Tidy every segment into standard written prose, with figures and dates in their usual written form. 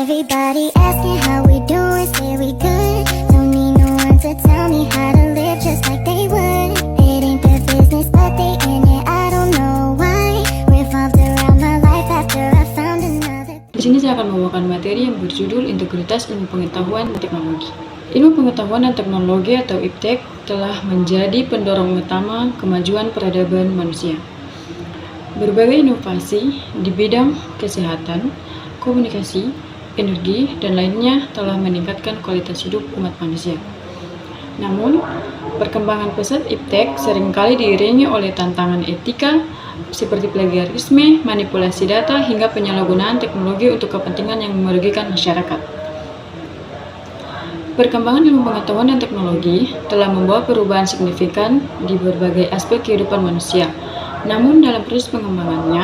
Everybody asking how we doing, say we good. Don't need no one to tell me how to live just like they would. It ain't their business, but they in it, I don't know why. Revolved around my life after I found another. Di sini saya akan membawakan materi yang berjudul Integritas Ilmu Pengetahuan dan Teknologi. Ilmu Pengetahuan dan Teknologi atau IPTEK telah menjadi pendorong utama kemajuan peradaban manusia. Berbagai inovasi di bidang kesehatan, komunikasi, energi, dan lainnya telah meningkatkan kualitas hidup umat manusia. Namun, perkembangan pesat IPTEK seringkali diiringi oleh tantangan etika seperti plagiarisme, manipulasi data, hingga penyalahgunaan teknologi untuk kepentingan yang merugikan masyarakat. Perkembangan ilmu pengetahuan dan teknologi telah membawa perubahan signifikan di berbagai aspek kehidupan manusia. Namun, dalam proses pengembangannya,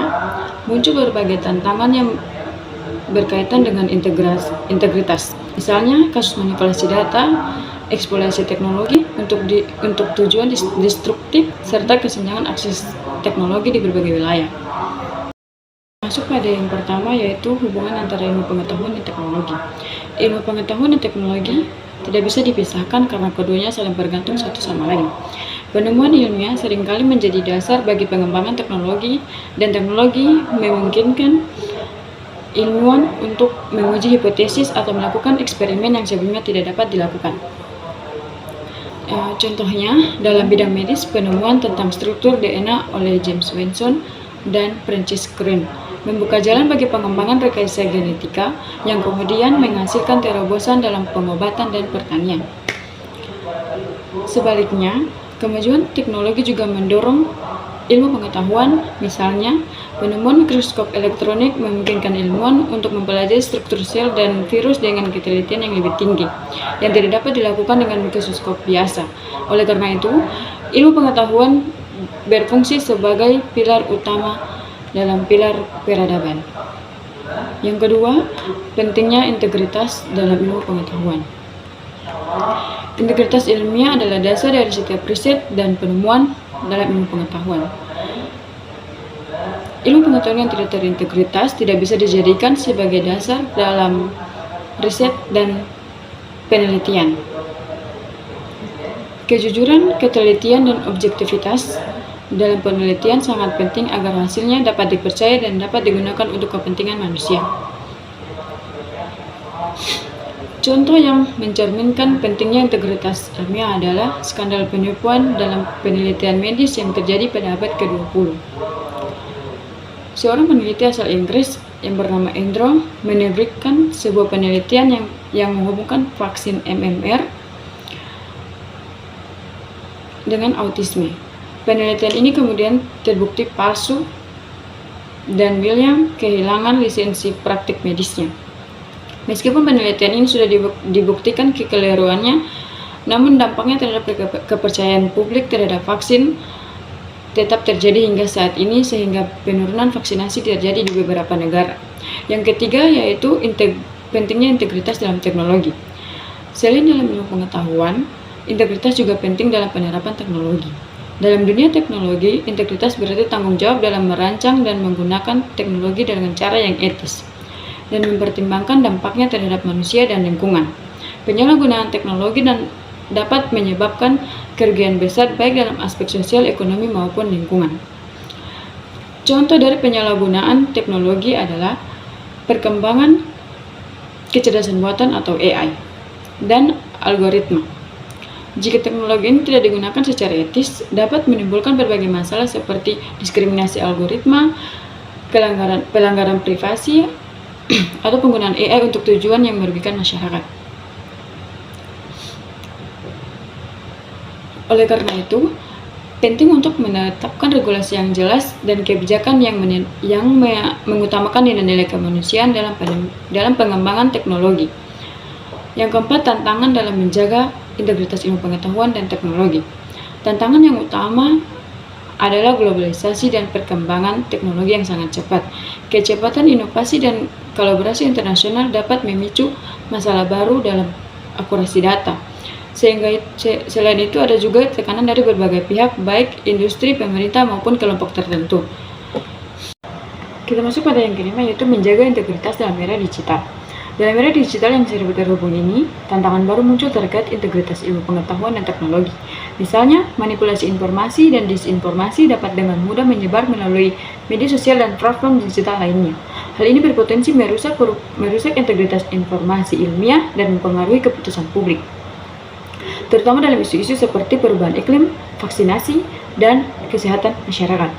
muncul berbagai tantangan yang berkaitan dengan integritas. Misalnya, kasus manipulasi data, eksploitasi teknologi untuk tujuan destruktif, serta kesenjangan akses teknologi di berbagai wilayah. Masuk pada yang pertama, yaitu hubungan antara ilmu pengetahuan dan teknologi. Ilmu pengetahuan dan teknologi tidak bisa dipisahkan karena keduanya saling bergantung satu sama lain. Penemuan ilmiah seringkali menjadi dasar bagi pengembangan teknologi, dan teknologi memungkinkan ilmuwan untuk menguji hipotesis atau melakukan eksperimen yang sebelumnya tidak dapat dilakukan. Contohnya, dalam bidang medis, penemuan tentang struktur DNA oleh James Watson dan Francis Crick membuka jalan bagi pengembangan rekayasa genetika yang kemudian menghasilkan terobosan dalam pengobatan dan pertanian. Sebaliknya, kemajuan teknologi juga mendorong ilmu pengetahuan. Misalnya, penemuan mikroskop elektronik memungkinkan ilmuwan untuk mempelajari struktur sel dan virus dengan ketelitian yang lebih tinggi, yang tidak dapat dilakukan dengan mikroskop biasa. Oleh karena itu, ilmu pengetahuan berfungsi sebagai pilar utama dalam pilar peradaban. Yang kedua, pentingnya integritas dalam ilmu pengetahuan. Integritas ilmiah adalah dasar dari setiap riset dan penemuan dalam ilmu pengetahuan. Ilmu pengetahuan yang tidak terintegritas tidak bisa dijadikan sebagai dasar dalam riset dan penelitian. Kejujuran, ketelitian, dan objektivitas dalam penelitian sangat penting agar hasilnya dapat dipercaya dan dapat digunakan untuk kepentingan manusia. Contoh yang mencerminkan pentingnya integritas ilmiah adalah skandal penipuan dalam penelitian medis yang terjadi pada abad ke-20. Seorang peneliti asal Inggris yang bernama Andrew menerbitkan sebuah penelitian yang menghubungkan vaksin MMR dengan autisme. Penelitian ini kemudian terbukti palsu dan William kehilangan lisensi praktik medisnya. Meskipun penelitian ini sudah dibuktikan kekeliruannya, namun dampaknya terhadap kepercayaan publik terhadap vaksin tetap terjadi hingga saat ini, sehingga penurunan vaksinasi terjadi di beberapa negara. Yang ketiga, yaitu pentingnya integritas dalam teknologi. Selain dalam ilmu pengetahuan, integritas juga penting dalam penerapan teknologi. Dalam dunia teknologi, integritas berarti tanggung jawab dalam merancang dan menggunakan teknologi dengan cara yang etis dan mempertimbangkan dampaknya terhadap manusia dan lingkungan. Penyalahgunaan teknologi dapat menyebabkan kerugian besar baik dalam aspek sosial, ekonomi, maupun lingkungan. Contoh dari penyalahgunaan teknologi adalah perkembangan kecerdasan buatan atau AI dan algoritma. Jika teknologi ini tidak digunakan secara etis, dapat menimbulkan berbagai masalah seperti diskriminasi algoritma, pelanggaran privasi, atau penggunaan AI untuk tujuan yang merugikan masyarakat. Oleh karena itu, penting untuk menetapkan regulasi yang jelas dan kebijakan yang mengutamakan nilai-nilai kemanusiaan dalam pengembangan teknologi. Yang keempat, tantangan dalam menjaga integritas ilmu pengetahuan dan teknologi. Tantangan yang utama adalah globalisasi dan perkembangan teknologi yang sangat cepat. Kecepatan inovasi dan kolaborasi internasional dapat memicu masalah baru dalam akurasi data. Selain itu ada juga tekanan dari berbagai pihak, baik industri, pemerintah, maupun kelompok tertentu. Kita masuk pada yang kelima, yaitu menjaga integritas dalam era digital. Dalam era digital yang serba terhubung ini, tantangan baru muncul terkait integritas ilmu pengetahuan dan teknologi. Misalnya, manipulasi informasi dan disinformasi dapat dengan mudah menyebar melalui media sosial dan platform digital lainnya. Hal ini berpotensi merusak integritas informasi ilmiah dan mempengaruhi keputusan publik, terutama dalam isu-isu seperti perubahan iklim, vaksinasi, dan kesehatan masyarakat.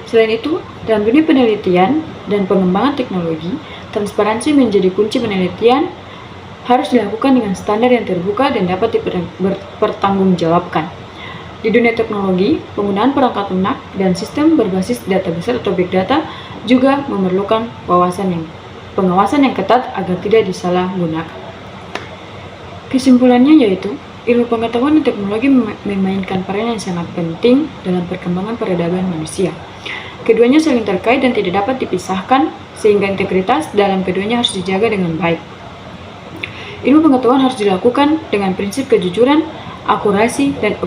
Selain itu, dalam dunia penelitian dan pengembangan teknologi, transparansi menjadi kunci. Penelitian harus dilakukan dengan standar yang terbuka dan dapat dipertanggungjawabkan. Di dunia teknologi, penggunaan perangkat lunak dan sistem berbasis data besar atau big data juga memerlukan pengawasan yang ketat agar tidak disalahgunakan. Kesimpulannya yaitu, ilmu pengetahuan dan teknologi memainkan peran yang sangat penting dalam perkembangan peradaban manusia. Keduanya saling terkait dan tidak dapat dipisahkan, sehingga integritas dalam keduanya harus dijaga dengan baik. Ilmu pengetahuan harus dilakukan dengan prinsip kejujuran, akurasi, dan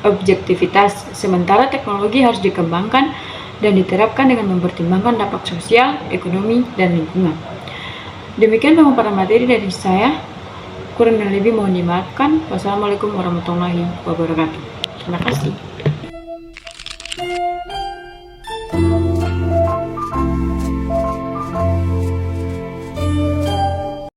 objektivitas, sementara teknologi harus dikembangkan dan diterapkan dengan mempertimbangkan dampak sosial, ekonomi, dan lingkungan. Demikian pemaparan materi dari saya. Kurang dan lebih mohon dimaafkan. Wassalamualaikum warahmatullahi wabarakatuh. Terima kasih.